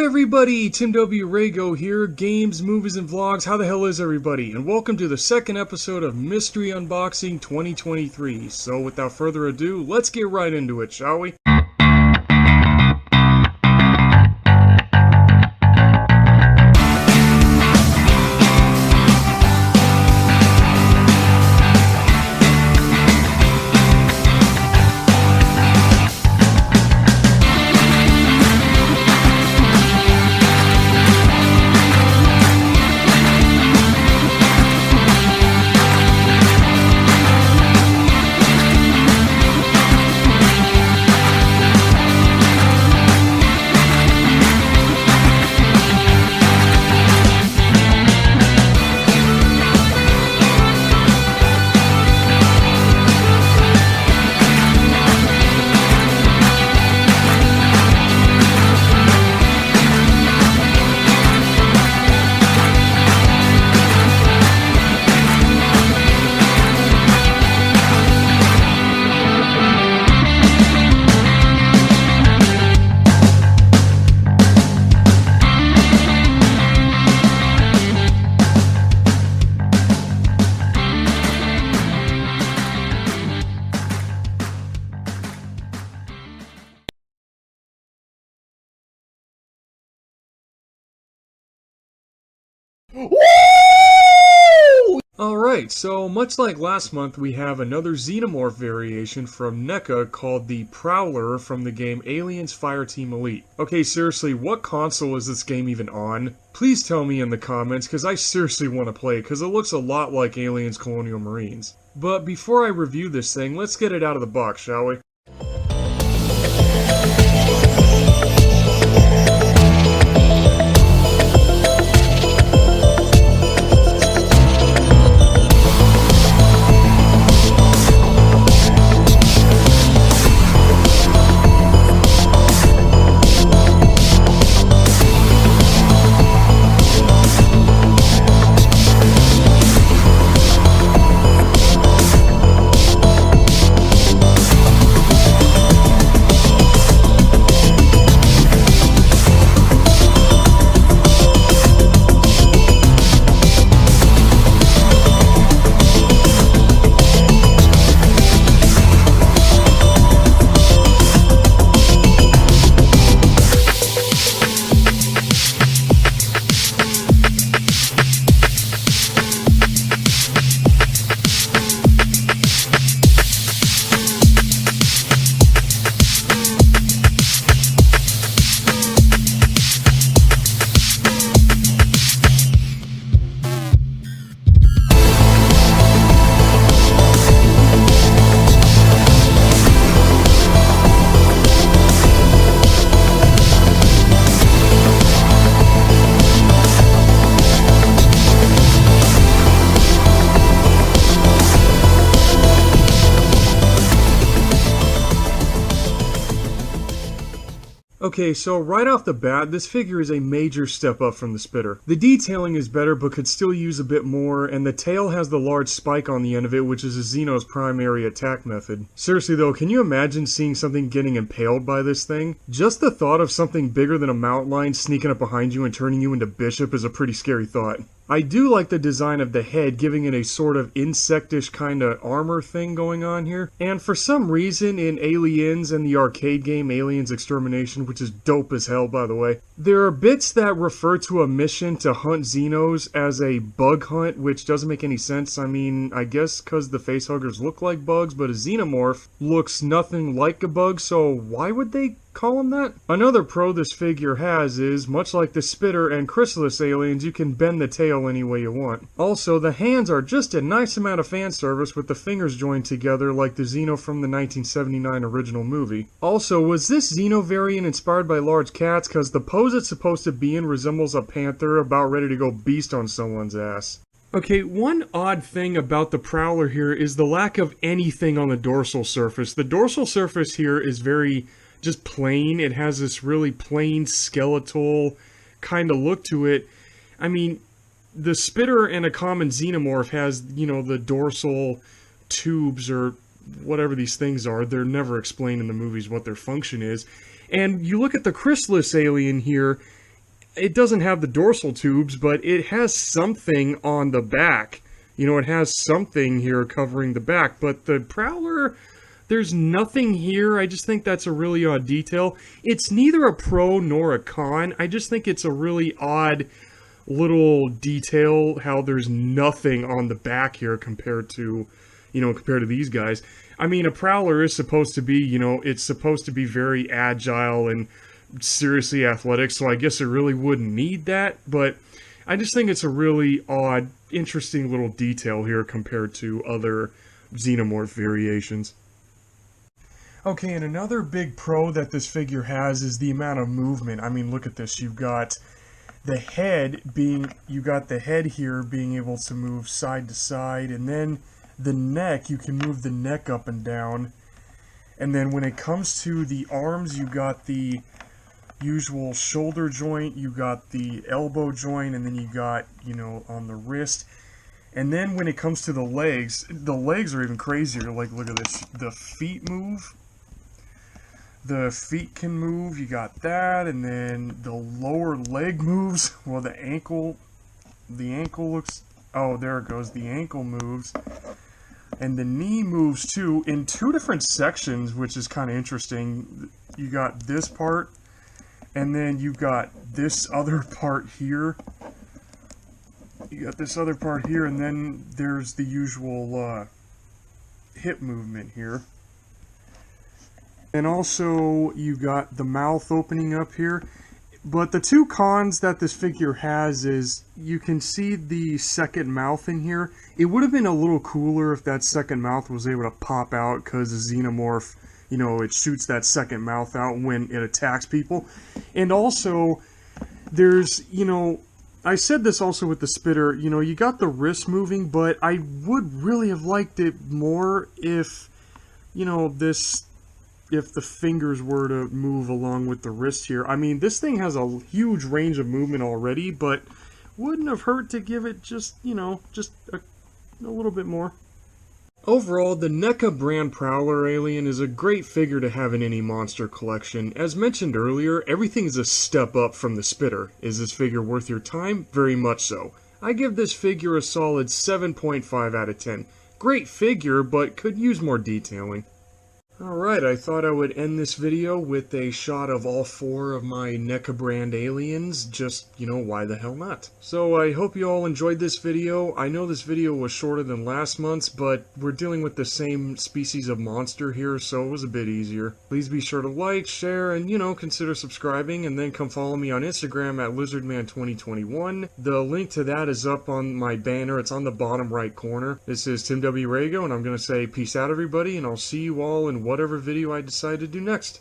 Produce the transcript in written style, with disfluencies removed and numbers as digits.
everybody, Tim W. Rago here, games, movies, and vlogs. How the hell is everybody? And welcome to the second episode of Mystery Unboxing 2023. So without further ado, let's get right into it, shall we? Alright, so much like last month, we have another Xenomorph variation from NECA called the Prowler from the game Aliensfireteamelite. Okay, seriously, what console is this game even on? Please tell me in the comments, because I seriously want to play it, because it looks a lot like Aliens Colonial Marines. But before I review this thing, let's get it out of the box, shall we? Okay, so right off the bat, this figure is a major step up from the Spitter. The detailing is better but could still use a bit more, and the tail has the large spike on the end of it, which is a Xeno's primary attack method. Seriously though, can you imagine seeing something getting impaled by this thing? Just the thought of something bigger than a mountain lion sneaking up behind you and turning you into Bishop is a pretty scary thought. I do like the design of the head, giving it a sort of insectish kind of armor thing going on here. And for some reason in Aliens and the arcade game Aliens Extermination, which is dope as hell by the way, there are bits that refer to a mission to hunt Xenos as a bug hunt, which doesn't make any sense. I mean, I guess because the facehuggers look like bugs, but a Xenomorph looks nothing like a bug, so why would they call him that? Another pro this figure has is, much like the Spitter and Chrysalis aliens, you can bend the tail any way you want. Also, the hands are just a nice amount of fan service with the fingers joined together like the Xeno from the 1979 original movie. Also, was this Xeno variant inspired by large cats? Because the pose it's supposed to be in resembles a panther about ready to go beast on someone's ass. Okay, one odd thing about the Prowler here is the lack of anything on the dorsal surface. The dorsal surface here is very just plain. It has this really plain skeletal kind of look to it. I mean, the Spitter and a common Xenomorph has, you know, the dorsal tubes or whatever these things are. They're never explained in the movies what their function is. And you look at the Chrysalis alien here, it doesn't have the dorsal tubes, but it has something on the back. You know, it has something here covering the back, but the Prowler, there's nothing here. I just think that's a really odd detail. It's neither a pro nor a con. I just think it's a really odd little detail how there's nothing on the back here compared to, you know, compared to these guys. I mean, a Prowler is supposed to be, you know, it's supposed to be very agile and seriously athletic, so I guess it really wouldn't need that, but I just think it's a really odd, interesting little detail here compared to other Xenomorph variations. Okay, and another big pro that this figure has is the amount of movement. I mean, look at this. You've got the head being, you got the head here being able to move side to side, and then the neck, you can move the neck up and down. And then when it comes to the arms, you got the usual shoulder joint, you got the elbow joint, and then you got, you know, on the wrist. And then when it comes to the legs are even crazier. Like, look at this. The feet move. The feet can move. You got that. And then the lower leg moves. Well, the ankle looks... Oh, there it goes. The ankle moves. And the knee moves, too, in two different sections, which is kind of interesting. You got this part, and then you got this other part here. You got this other part here, and then there's the usual hip movement here. And also, you got the mouth opening up here. But the two cons that this figure has is, you can see the second mouth in here. It would have been a little cooler if that second mouth was able to pop out, because the Xenomorph, you know, it shoots that second mouth out when it attacks people. And also, there's, you know, I said this also with the Spitter, you know, you got the wrist moving, but I would really have liked it more if, you know, if the fingers were to move along with the wrist here. I mean, this thing has a huge range of movement already, but wouldn't have hurt to give it just, you know, just a little bit more. Overall, the NECA brand Prowler alien is a great figure to have in any monster collection. As mentioned earlier, everything is a step up from the Spitter. Is this figure worth your time? Very much so. I give this figure a solid 7.5 out of 10. Great figure, but could use more detailing. Alright, I thought I would end this video with a shot of all four of my NECA brand aliens, just, you know, why the hell not? So I hope you all enjoyed this video. I know this video was shorter than last month's, but we're dealing with the same species of monster here, so it was a bit easier. Please be sure to like, share, and, you know, consider subscribing, and then come follow me on Instagram at LizardMan2021. The link to that is up on my banner. It's on the bottom right corner. This is Tim W. Rago, and I'm going to say peace out, everybody, and I'll see you all in whatever video I decide to do next.